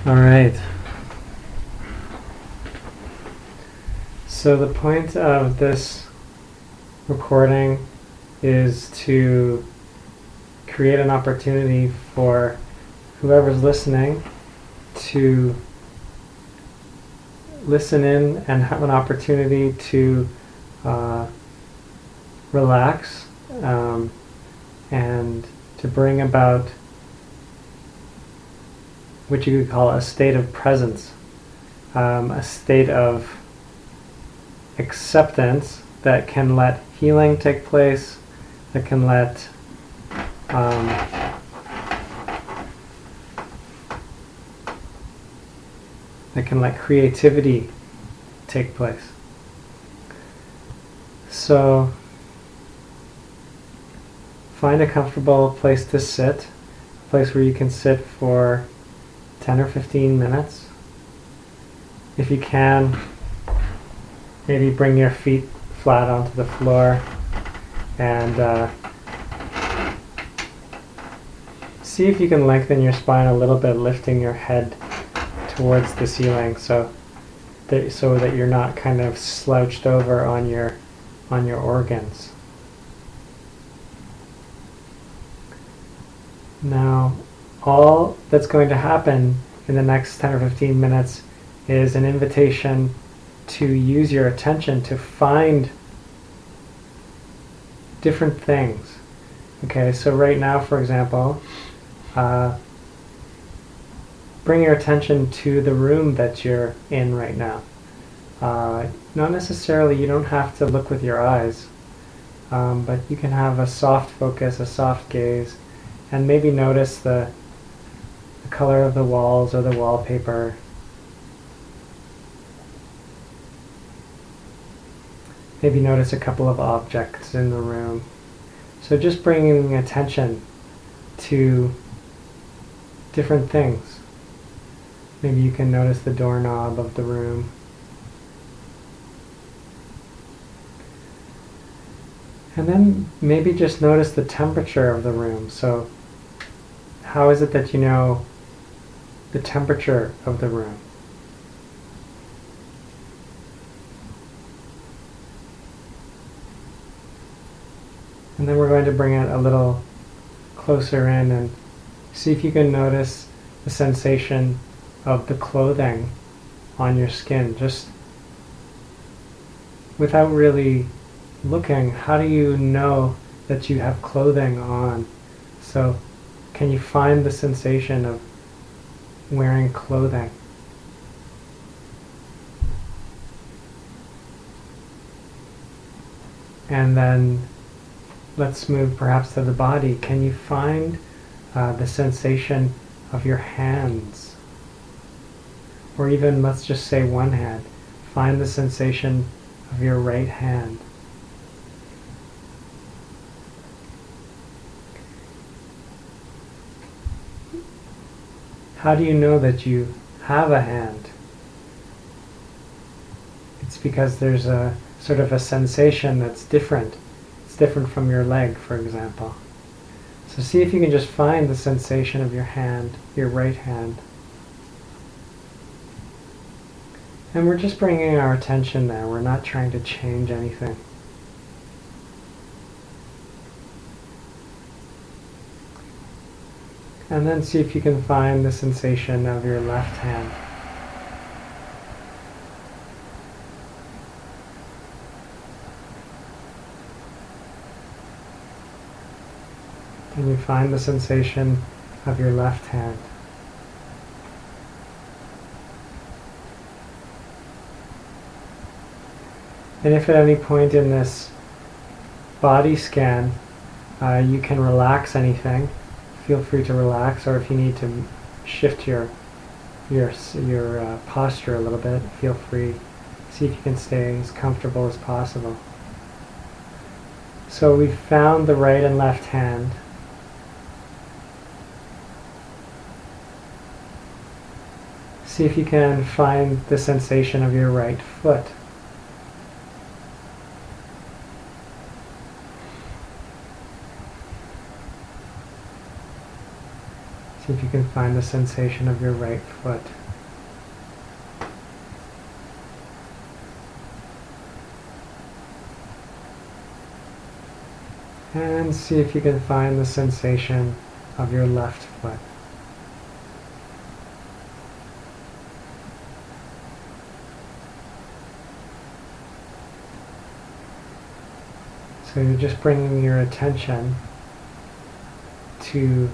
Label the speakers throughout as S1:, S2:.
S1: All right. So the point of this recording is to create an opportunity for whoever's listening to listen in and have an opportunity to relax and to bring about what you could call a state of presence, a state of acceptance that can let healing take place, that can let creativity take place. So find a comfortable place to sit, a place where you can sit for 10 or 15 minutes. If you can, maybe bring your feet flat onto the floor and see if you can lengthen your spine a little bit, lifting your head towards the ceiling so that you're not kind of slouched over on your organs. Now, all that's going to happen in the next 10 or 15 minutes is an invitation to use your attention to find different things. Okay, so right now, for example, bring your attention to the room that you're in right now. Not necessarily, you don't have to look with your eyes, but you can have a soft focus, a soft gaze, and maybe notice the color of the walls or the wallpaper. Maybe notice a couple of objects in the room. So just bringing attention to different things. Maybe you can notice the doorknob of the room. And then maybe just notice the temperature of the room. So how is it that you know the temperature of the room? And then we're going to bring it a little closer in and see if you can notice the sensation of the clothing on your skin. Just without really looking, how do you know that you have clothing on? So can you find the sensation of wearing clothing? And then let's move perhaps to the body. Can you find the sensation of your hands? Or even, let's just say one hand. Find the sensation of your right hand. How do you know that you have a hand? It's because there's a sort of a sensation that's different. It's different from your leg, for example. So see if you can just find the sensation of your hand, your right hand. And we're just bringing our attention there. We're not trying to change anything. And then see if you can find the sensation of your left hand. Can you find the sensation of your left hand? And if at any point in this body scan you can relax anything, feel free to relax, or if you need to shift your posture a little bit, feel free. See if you can stay as comfortable as possible. So we've found the right and left hand. See if you can find the sensation of your right foot. See See if you can find the sensation of your right foot. And see if you can find the sensation of your left foot. So you're just bringing your attention to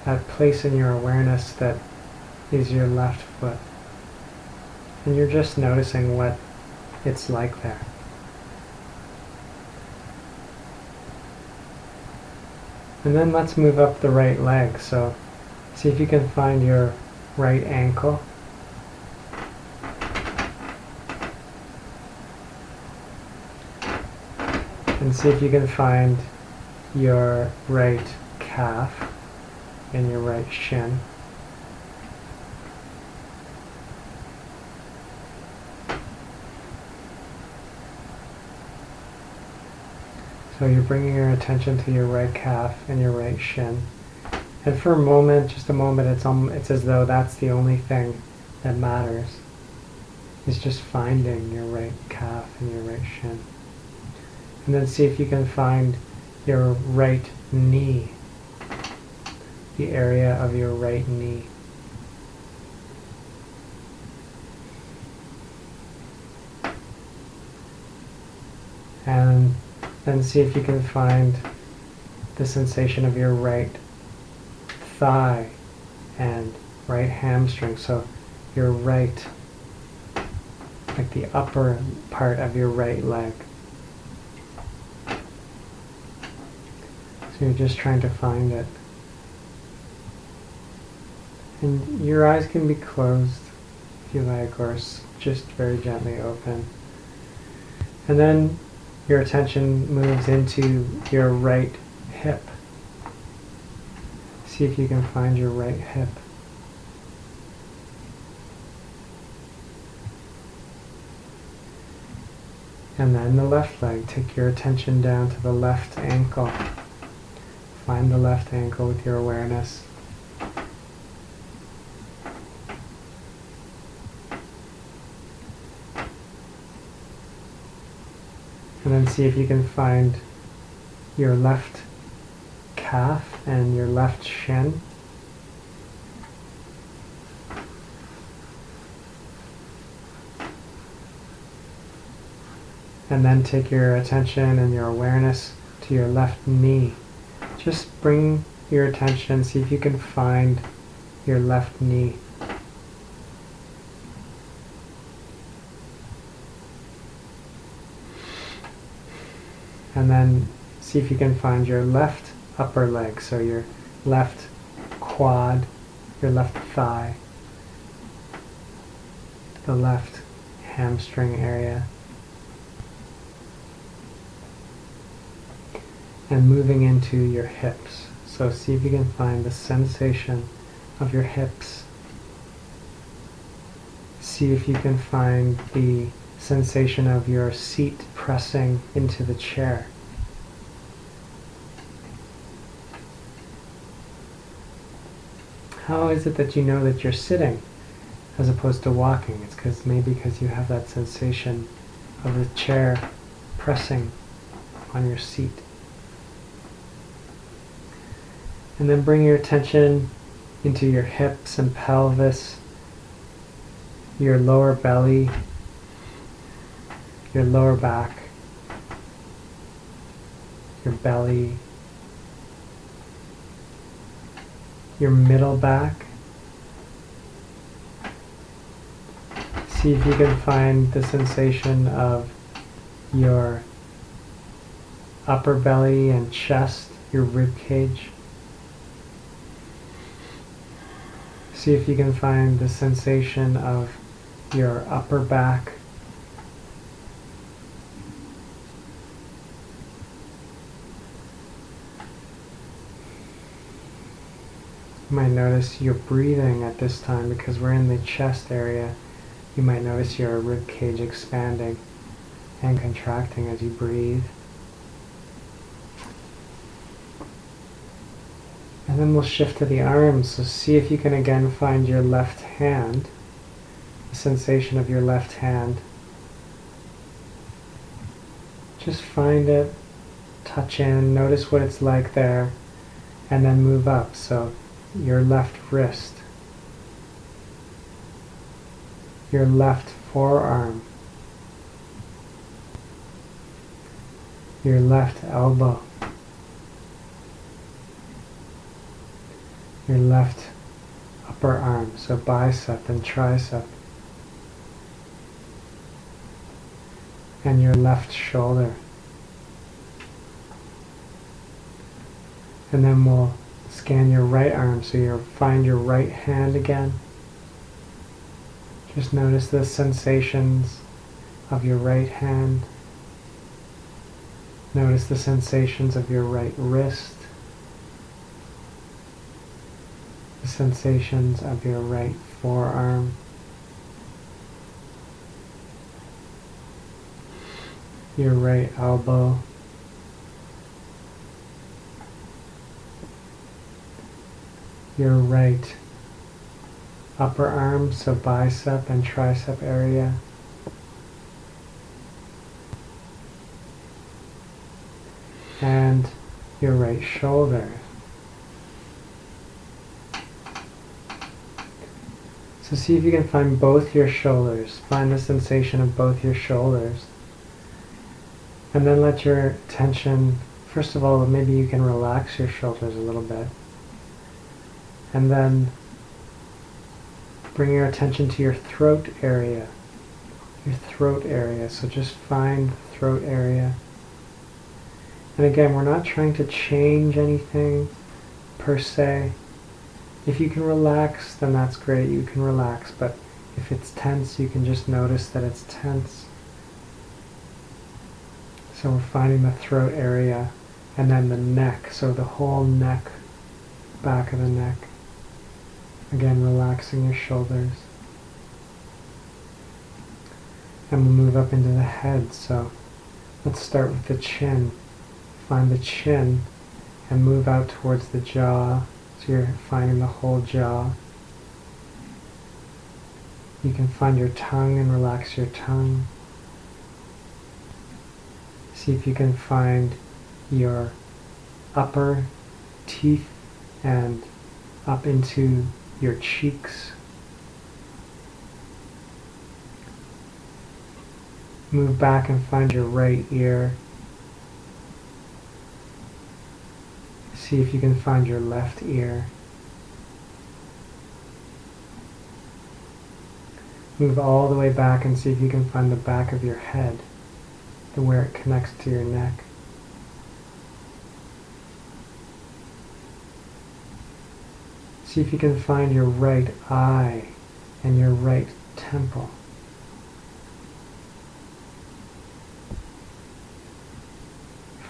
S1: that place in your awareness that is your left foot. And you're just noticing what it's like there. And then let's move up the right leg. So see if you can find your right ankle. And see if you can find your right calf and your right shin. So you're bringing your attention to your right calf and your right shin. And for a moment, just a moment, it's as though that's the only thing that matters. It's just finding your right calf and your right shin. And then see if you can find your right knee, the area of your right knee. And then see if you can find the sensation of your right thigh and right hamstring. So your right, like the upper part of your right leg. So you're just trying to find it. And your eyes can be closed if you like, or just very gently open. And then your attention moves into your right hip. See if you can find your right hip. And then the left leg. Take your attention down to the left ankle. Find the left ankle with your awareness. And then see if you can find your left calf and your left shin. And then take your attention and your awareness to your left knee. Just bring your attention, see if you can find your left knee. And then see if you can find your left upper leg, so your left quad, your left thigh, the left hamstring area. And moving into your hips. So see if you can find the sensation of your hips. See if you can find the sensation of your seat pressing into the chair. How is it that you know that you're sitting as opposed to walking? It's maybe because you have that sensation of the chair pressing on your seat. And then bring your attention into your hips and pelvis, your lower belly, your lower back, your belly, your middle back. See if you can find the sensation of your upper belly and chest, your rib cage. See if you can find the sensation of your upper back. You might notice your breathing at this time because we're in the chest area. You might notice your rib cage expanding and contracting as you breathe. And And then we'll shift to the arms. So see if you can again find your left hand, the sensation of your left hand. Just find it, touch in, notice what it's like there, and then move up. So your left wrist, your left forearm, your left elbow, your left upper arm, so bicep and tricep, and your left shoulder. And then we'll scan your right arm, so you'll find your right hand again. Just notice the sensations of your right hand. Notice the sensations of your right wrist. The sensations of your right forearm. Your right elbow. Your right upper arm, so bicep and tricep area. And your right shoulder. So see if you can find both your shoulders. Find the sensation of both your shoulders. And then let your attention, first of all, maybe you can relax your shoulders a little bit. And then bring your attention to your throat area. Your throat area. So just find the throat area. And again, we're not trying to change anything per se. If you can relax, then that's great. You can relax. But if it's tense, you can just notice that it's tense. So we're finding the throat area. And then the neck. So the whole neck, back of the neck. Again, relaxing your shoulders. And we'll move up into the head. So let's start with the chin. Find the chin and move out towards the jaw. So you're finding the whole jaw. You can find your tongue and relax your tongue. See if you can find your upper teeth and up into your cheeks. Move back and find your right ear. See if you can find your left ear. Move all the way back and see if you can find the back of your head, where it connects to your neck. See if you can find your right eye and your right temple.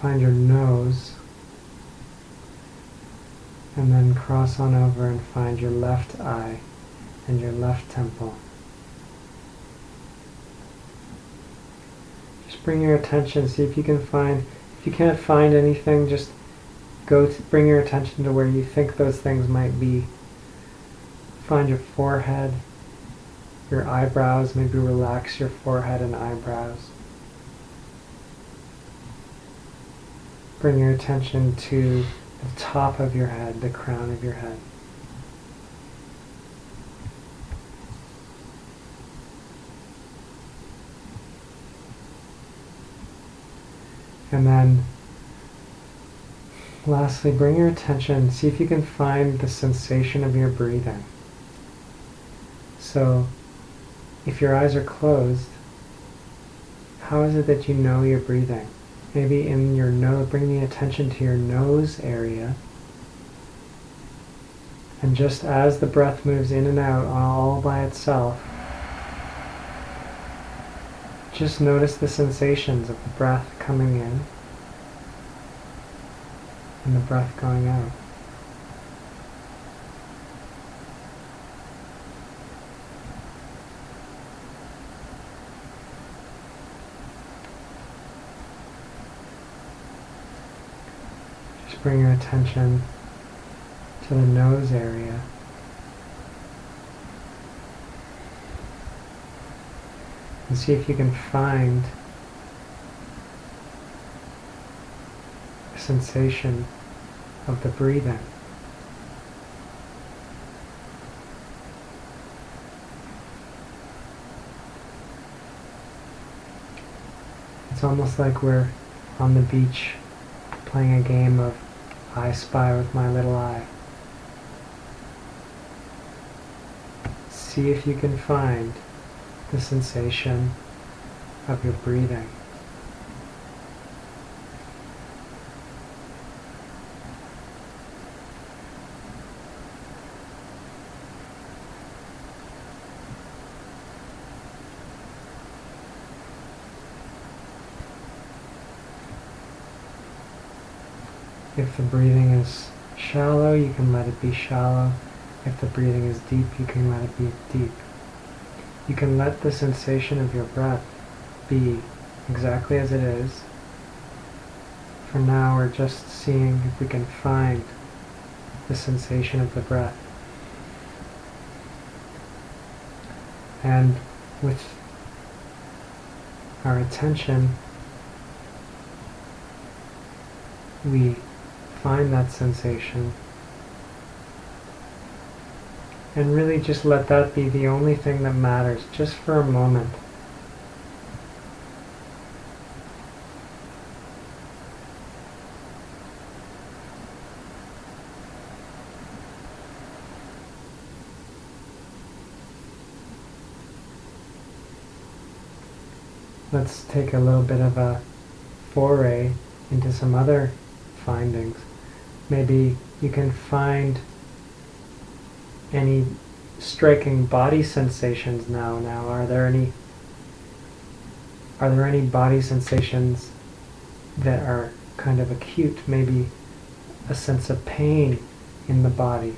S1: Find your nose, and then cross on over and find your left eye and your left temple. Just bring your attention, see if you can find, if you can't find anything, just bring your attention to where you think those things might be. Find your forehead, your eyebrows, maybe relax your forehead and eyebrows. Bring your attention to the top of your head, the crown of your head. And then lastly, bring your attention, see if you can find the sensation of your breathing. So if your eyes are closed, how is it that you know you're breathing? Maybe in your nose, bring the attention to your nose area. And just as the breath moves in and out all by itself, just notice the sensations of the breath coming in and the breath going out. Bring your attention to the nose area. And see if you can find a sensation of the breathing. It's almost like we're on the beach playing a game of I Spy with my little eye. See if you can find the sensation of your breathing. If the breathing is shallow, you can let it be shallow. If the breathing is deep, you can let it be deep. You can let the sensation of your breath be exactly as it is. For now, we're just seeing if we can find the sensation of the breath. And with our attention, we find that sensation and really just let that be the only thing that matters, just for a moment. Let's take a little bit of a foray into some other findings. Maybe you can find any striking body sensations now. Are there any body sensations that are kind of acute? Maybe a sense of pain in the body.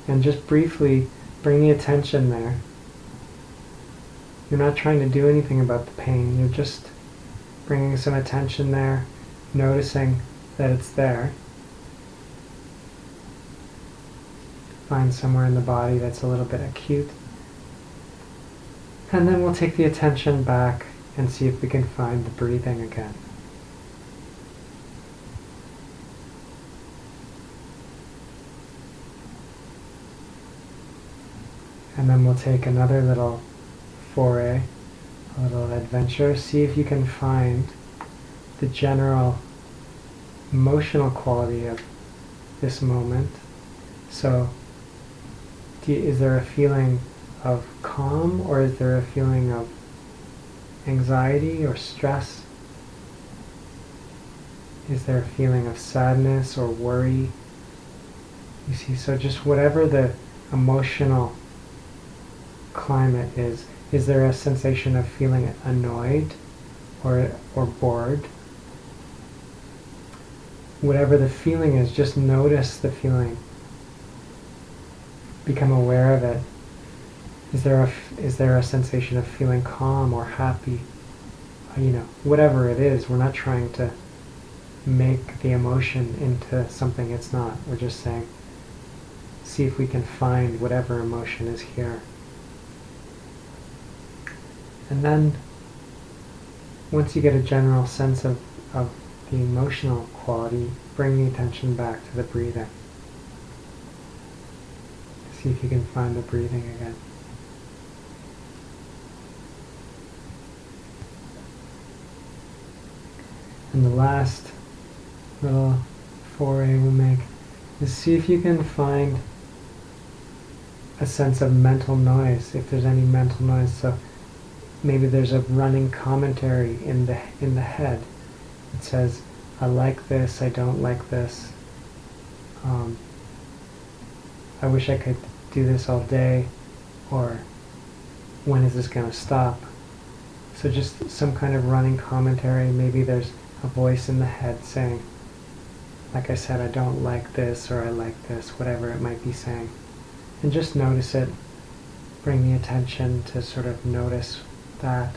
S1: And just briefly bring the attention there. You're not trying to do anything about the pain. You're just bringing some attention there, noticing that it's there. Find somewhere in the body that's a little bit acute. And then we'll take the attention back and see if we can find the breathing again. And then we'll take another little foray, a little adventure. See if you can find the general emotional quality of this moment. So, is there a feeling of calm, or is there a feeling of anxiety or stress? Is there a feeling of sadness or worry? You see, so just whatever the emotional climate is there a sensation of feeling annoyed or bored? Whatever the feeling is, just notice the feeling. Become aware of it. Is there a sensation of feeling calm or happy? Whatever it is, we're not trying to make the emotion into something it's not. We're just saying, see if we can find whatever emotion is here. And then, once you get a general sense of the emotional quality, bring the attention back to the breathing. See if you can find the breathing again. And the last little foray we'll make is see if you can find a sense of mental noise, if there's any mental noise. So maybe there's a running commentary in the head. It says, I like this, I don't like this. I wish I could do this all day, or when is this going to stop? So just some kind of running commentary. Maybe there's a voice in the head saying, like I said, I don't like this, or I like this, whatever it might be saying. And just notice it. Bring the attention to sort of notice that.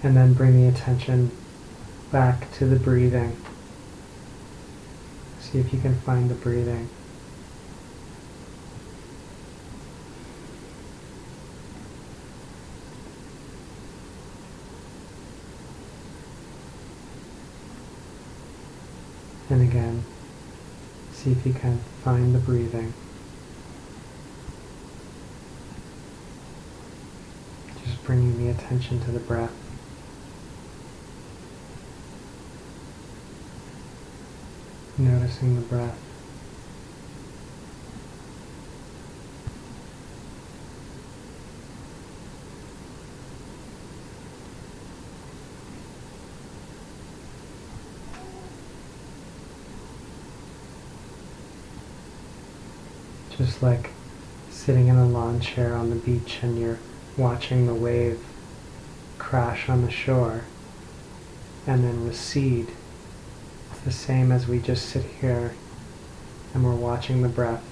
S1: And then bring the attention back to the breathing. See if you can find the breathing. And again, see if you can find the breathing. Just bringing the attention to the breath. Noticing the breath. Just like sitting in a lawn chair on the beach and you're watching the wave crash on the shore and then recede. It's the same as we just sit here and we're watching the breath.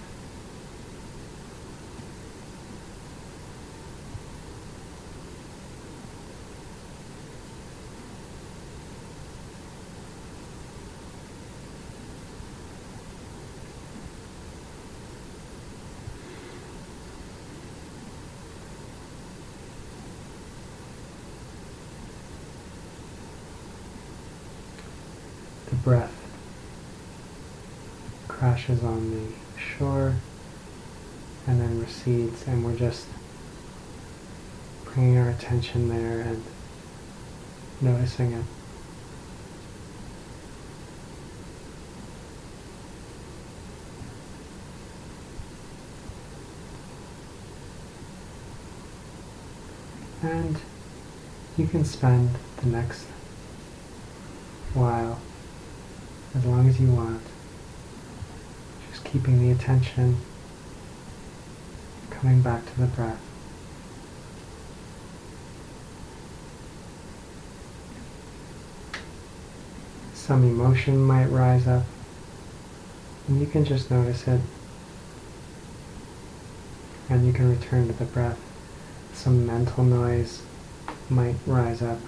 S1: The breath crashes on the shore and then recedes, and we're just bringing our attention there and noticing it. And you can spend the next while, as long as you want, just keeping the attention coming back to the breath. Some emotion might rise up, and you can just notice it, and you can return to the breath. Some mental noise might rise up.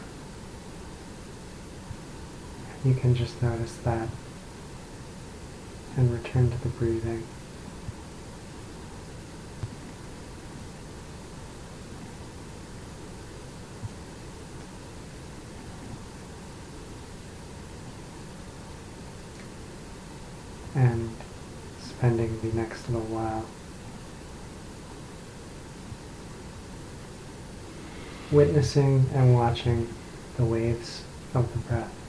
S1: You can just notice that and return to the breathing. And spending the next little while witnessing and watching the waves of the breath.